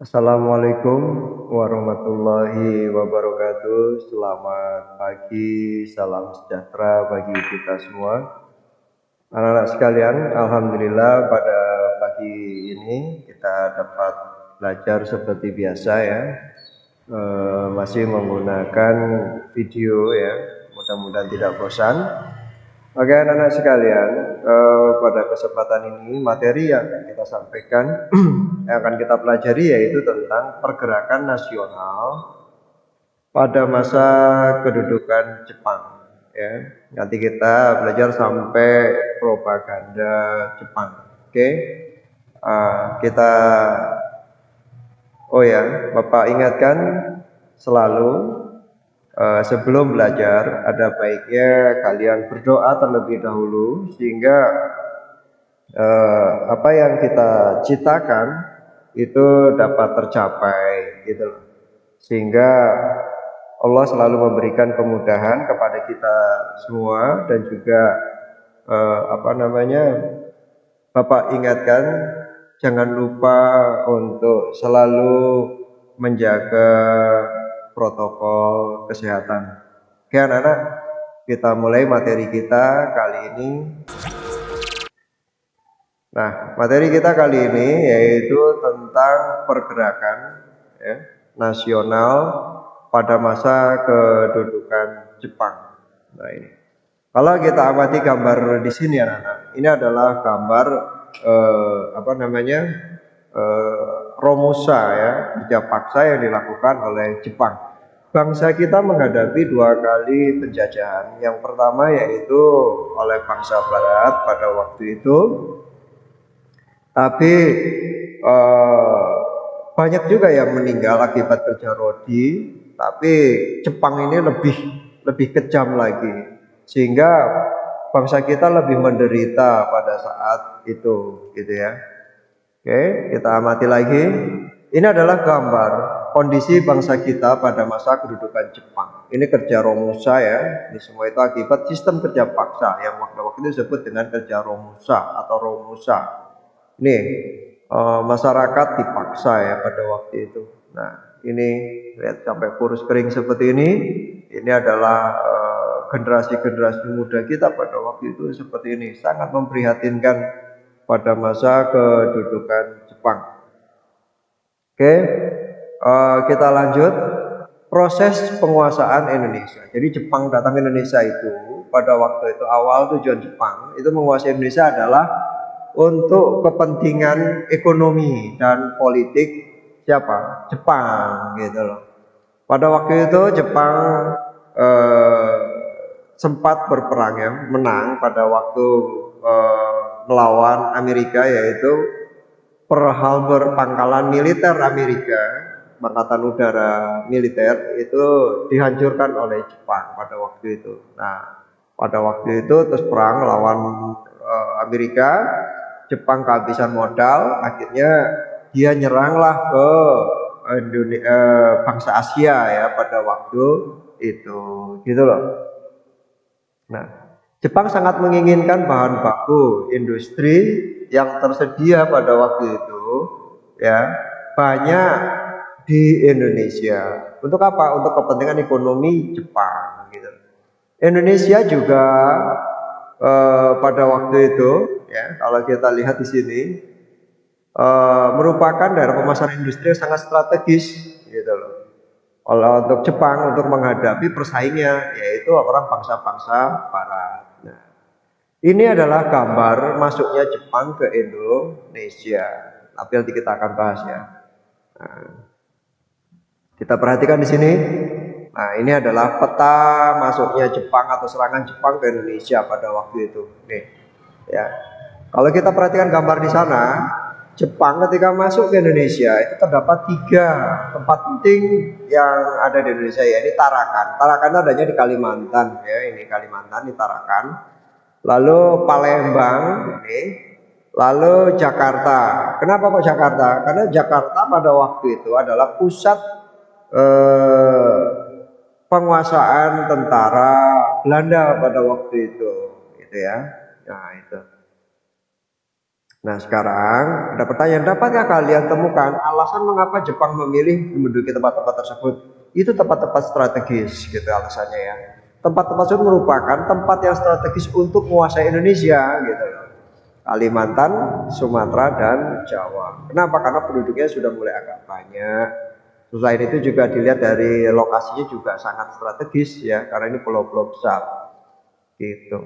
Assalamualaikum warahmatullahi wabarakatuh. Selamat pagi, salam sejahtera bagi kita semua. Anak-anak sekalian, alhamdulillah pada pagi ini kita dapat belajar seperti biasa ya. Masih menggunakan video ya. Mudah-mudahan tidak bosan. Oke anak-anak sekalian, pada kesempatan ini materi yang akan kita sampaikan, yang akan kita pelajari yaitu tentang pergerakan nasional pada masa kedudukan Jepang. Ya, nanti kita belajar sampai propaganda Jepang. Oke, kita, oh ya, Bapak ingatkan selalu. Sebelum belajar, ada baiknya kalian berdoa terlebih dahulu sehingga apa yang kita citakan itu dapat tercapai, gitu loh. Sehingga Allah selalu memberikan kemudahan kepada kita semua dan juga Bapak ingatkan jangan lupa untuk selalu menjaga protokol kesehatan. Oke anak-anak, kita mulai materi kita kali ini. Nah, materi kita kali ini yaitu tentang pergerakan ya, nasional pada masa kedudukan Jepang. Nah ini, kalau kita amati gambar di sini anak-anak, ini adalah gambar Romusa ya, kerja paksa yang dilakukan oleh Jepang. Bangsa kita menghadapi dua kali penjajahan. Yang pertama yaitu oleh bangsa Barat pada waktu itu, tapi banyak juga yang meninggal akibat kerja rodi. Tapi Jepang ini lebih kejam lagi, sehingga bangsa kita lebih menderita pada saat itu, gitu ya. Oke, kita amati lagi. Ini adalah gambar kondisi bangsa kita pada masa kedudukan Jepang. Ini kerja Romusa ya. Ini semua itu akibat sistem kerja paksa yang waktu itu disebut dengan kerja Romusa atau Romusa. Nih, masyarakat dipaksa ya pada waktu itu. Nah, ini lihat sampai kurus kering seperti ini. Ini adalah generasi-generasi muda kita pada waktu itu seperti ini. Sangat memprihatinkan pada masa kedudukan Jepang. Oke, kita lanjut proses penguasaan Indonesia. Jadi Jepang datang ke Indonesia itu pada waktu itu awal tujuan Jepang itu menguasai Indonesia adalah untuk kepentingan ekonomi dan politik siapa? Jepang, gitu loh. Pada waktu itu Jepang sempat berperang ya, menang pada waktu melawan Amerika, yaitu Pearl Harbor, pangkalan militer Amerika, angkatan udara militer itu dihancurkan oleh Jepang pada waktu itu. Nah, pada waktu itu terus perang lawan Amerika, Jepang kehabisan modal, akhirnya dia nyeranglah ke bangsa Asia ya pada waktu itu, gitu loh. Nah, Jepang sangat menginginkan bahan baku industri yang tersedia pada waktu itu ya banyak di Indonesia. Untuk apa? Untuk kepentingan ekonomi Jepang, gitu. Indonesia juga pada waktu itu ya, kalau kita lihat di sini merupakan daerah pemasaran industri yang sangat strategis, gitu loh. Kalau untuk Jepang untuk menghadapi persaingnya yaitu orang bangsa-bangsa Barat. Nah, ini adalah gambar masuknya Jepang ke Indonesia. Tapi nanti kita akan bahas ya. Nah, kita perhatikan di sini. Nah, ini adalah peta masuknya Jepang atau serangan Jepang ke Indonesia pada waktu itu. Nih, ya. Kalau kita perhatikan gambar di sana, Jepang ketika masuk ke Indonesia itu terdapat 3 tempat penting yang ada di Indonesia ya. Ini Tarakan. Tarakan adanya di Kalimantan ya. Ini Kalimantan, di Tarakan. Lalu Palembang ini, lalu Jakarta. Kenapa kok Jakarta? Karena Jakarta pada waktu itu adalah pusat penguasaan tentara Belanda pada waktu itu, gitu ya. Nah itu. Nah sekarang ada pertanyaan, dapatkah kalian temukan alasan mengapa Jepang memilih menduduki tempat-tempat tersebut? Itu tempat-tempat strategis gitu alasannya ya. Tempat-tempat tersebut merupakan tempat yang strategis untuk menguasai Indonesia gitu loh. Kalimantan, Sumatera, dan Jawa. Kenapa? Karena penduduknya sudah mulai agak banyak. Selain itu juga dilihat dari lokasinya juga sangat strategis ya, karena ini pulau-pulau besar gitu.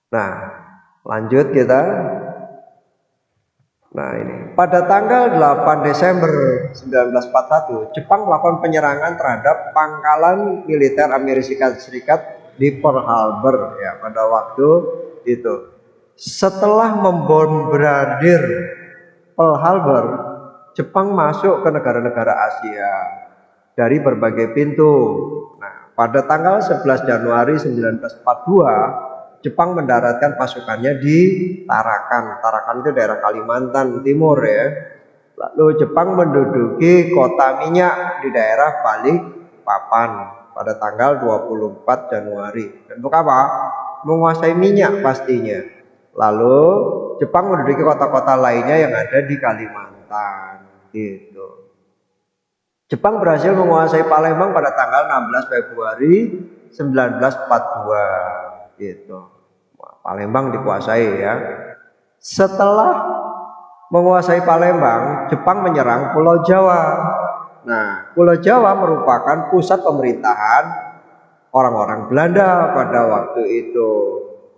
Nah, lanjut kita. Nah ini, pada tanggal 8 Desember 1941, Jepang melakukan penyerangan terhadap pangkalan militer Amerika Serikat di Pearl Harbor ya pada waktu itu. Setelah membombardir Pearl Harbor, Jepang masuk ke negara-negara Asia dari berbagai pintu. Nah, pada tanggal 11 Januari 1942, Jepang mendaratkan pasukannya di Tarakan. Tarakan itu daerah Kalimantan Timur ya. Lalu Jepang menduduki kota minyak di daerah Balikpapan pada tanggal 24 Januari. Untuk apa? Menguasai minyak pastinya. Lalu Jepang menduduki kota-kota lainnya yang ada di Kalimantan gitu. Jepang berhasil menguasai Palembang pada tanggal 16 Februari 1942 gitu. Palembang dikuasai ya. Setelah menguasai Palembang, Jepang menyerang Pulau Jawa. Nah, Pulau Jawa merupakan pusat pemerintahan orang-orang Belanda pada waktu itu.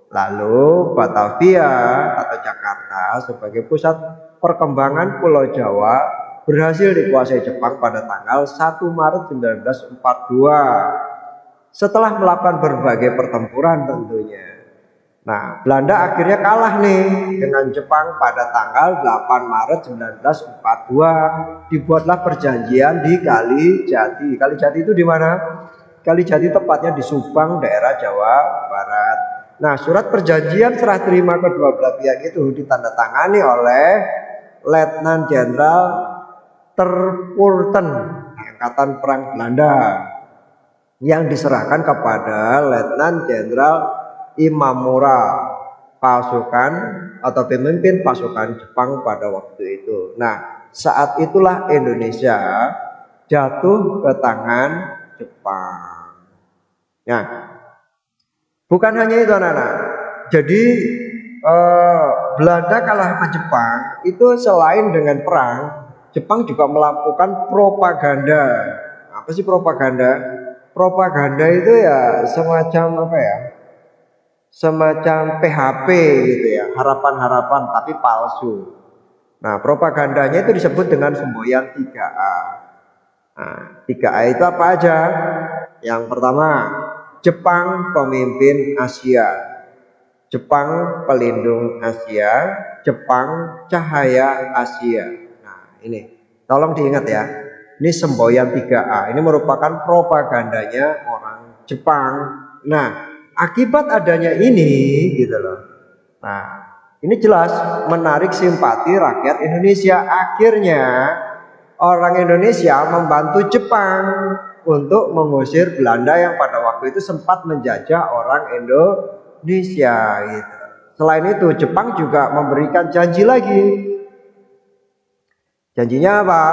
Lalu Batavia atau Jakarta sebagai pusat perkembangan Pulau Jawa berhasil dikuasai Jepang pada tanggal 1 Maret 1942 setelah melakukan berbagai pertempuran tentunya. Nah, Belanda akhirnya kalah nih dengan Jepang pada tanggal 8 Maret 1942. Dibuatlah perjanjian di Kalijati. Kalijati itu di mana? Kalijati tepatnya di Subang, daerah Jawa Barat. Nah, surat perjanjian serah terima kedua belah pihak itu ditandatangani oleh Letnan Jenderal Terpurten, Angkatan Perang Belanda, yang diserahkan kepada Letnan Jenderal Imamura, pasukan atau pemimpin pasukan Jepang pada waktu itu. Nah, saat itulah Indonesia jatuh ke tangan Jepang. Nah, bukan hanya itu anak-anak. Jadi Belanda kalah sama Jepang itu selain dengan perang, Jepang juga melakukan propaganda. Apa sih propaganda? Propaganda itu ya semacam apa ya? Semacam PHP gitu ya, harapan-harapan tapi palsu. Nah, propagandanya itu disebut dengan semboyan 3A. Nah, 3A itu apa aja? Yang pertama, Jepang pemimpin Asia, Jepang pelindung Asia, Jepang cahaya Asia. Nah, ini tolong diingat ya. Ini semboyan 3A. Ini merupakan propagandanya orang Jepang. Nah, akibat adanya ini gitu loh. Nah, ini jelas menarik simpati rakyat Indonesia. Akhirnya orang Indonesia membantu Jepang untuk mengusir Belanda yang pada waktu itu sempat menjajah orang Indonesia gitu. Selain itu Jepang juga memberikan janji lagi. Janjinya apa?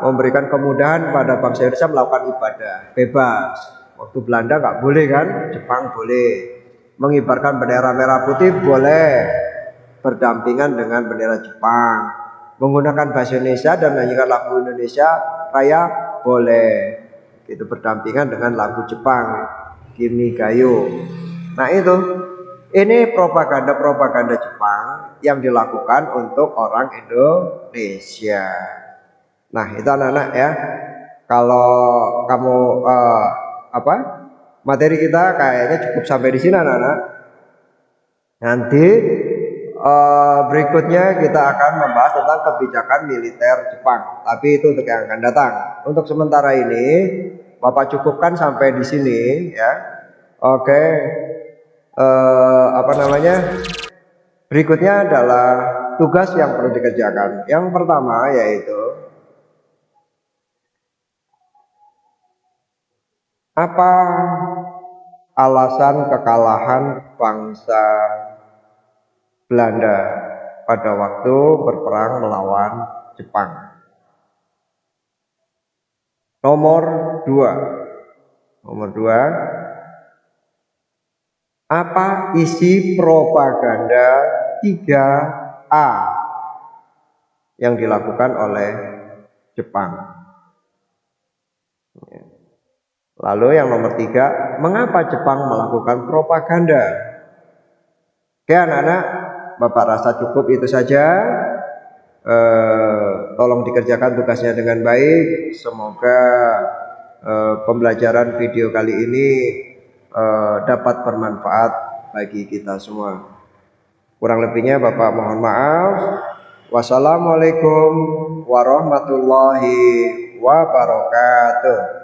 Memberikan kemudahan pada bangsa Indonesia melakukan ibadah bebas. Waktu Belanda nggak boleh kan, Jepang boleh. Mengibarkan bendera merah putih boleh, berdampingan dengan bendera Jepang. Menggunakan bahasa Indonesia dan menyanyikan lagu Indonesia Raya boleh. Itu berdampingan dengan lagu Jepang, Kimi Gayo. Nah itu, ini propaganda-propaganda Jepang yang dilakukan untuk orang Indonesia. Nah itu anak-anak ya. Kalau kamu materi kita kayaknya cukup sampai di sini anak-anak. Nanti berikutnya kita akan membahas tentang kebijakan militer Jepang. Tapi itu untuk yang akan datang. Untuk sementara ini Bapak cukupkan sampai di sini ya. Oke. Berikutnya adalah tugas yang perlu dikerjakan. Yang pertama yaitu apa alasan kekalahan bangsa Belanda pada waktu berperang melawan Jepang. Nomor 2, apa isi propaganda 3A yang dilakukan oleh Jepang? Lalu yang nomor 3, mengapa Jepang melakukan propaganda? Oke anak-anak, Bapak rasa cukup itu saja. Tolong dikerjakan tugasnya dengan baik. Semoga pembelajaran video kali ini dapat bermanfaat bagi kita semua. Kurang lebihnya Bapak mohon maaf. Wassalamualaikum warahmatullahi wabarakatuh.